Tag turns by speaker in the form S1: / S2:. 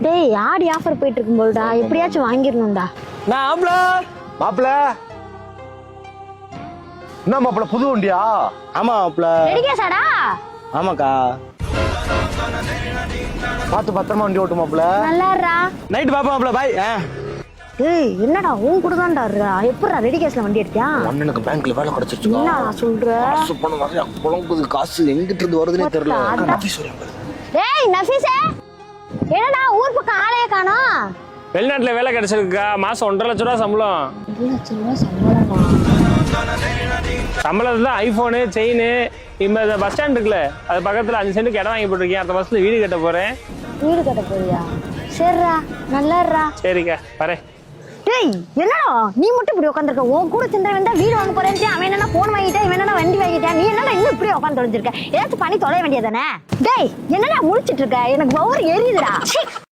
S1: டேய் ஆடி ஆஃபர் போயிட்டு இருக்கும் போல்டா, எப்படியாச்சும் வாங்கிடணும்டா.
S2: நான்
S3: மாப்பிள என்ன மாப்பிள புது வண்டியா?
S2: ஆமா மாப்பிள.
S1: ரெடிகேஸாடா?
S2: ஆமாக்கா.
S3: பார்த்து பத்திரமா வண்டி ஓட்டு மாப்பிள.
S1: நல்லாடுறா.
S2: நைட் பாப்பா மாப்பிள. பாய்.
S1: டேய் என்னடா உன் கூட தான்டா இருக்கா? எப்படிடா ரெடிகேஸ்ல வண்டி எடுத்தியா?
S3: அண்ணனுக்கு பேங்க்ல வேலை கிடைச்சிருச்சு.
S1: என்னடா சொல்ற?
S3: காசு பணம் நிறைய புலங்குது. காசு எங்கிட்ட இருந்து வருதுன்னே தெரியல.
S1: டேய் நஃபீஸே, என்னடா ஊர் பக்கம் ஆளையே காணோம்?
S4: வெளிநாட்டுல வேலை கிடைச்சிருக்கா. மாசம் 1.5 லட்ச ரூபா சம்பளம்.
S1: 2 லட்சம் ரூபாய் சம்பளமா?
S4: சம்பளத்துல ஐபோனு, செயின். இந்த பஸ் ஸ்டாண்ட் இருக்குல்ல, அது பக்கத்துல 5 சென்ட்டுக்கு இடம் வாங்கி போட்டிருக்கேன். அடுத்த மாசத்துல வீடு கட்ட போறேன்.
S1: வீடு கட்ட போறியா? சரிடா, நல்லாடுறா.
S4: சரிக்கா வரேன்.
S1: டேய் என்னடா நீ மட்டும் இப்படி உட்காந்துருக்க? உன் கூட சிந்தனை வந்தா வீடு வாங்க போறேன்னு அவன் என்னன்னா போன் வாங்கிட்டா, இவன் என்னன்னா வண்டி வாங்கிட்டா, நீ என்னடா இன்னும் இப்படி உட்காந்து தொலைஞ்சிருக்க? ஏதாச்சும் பண்ணி தொலைய வேண்டியதானே? டேய் என்னடா முழிச்சிட்டு இருக்க? எனக்கு பவர் எரியுதுடா.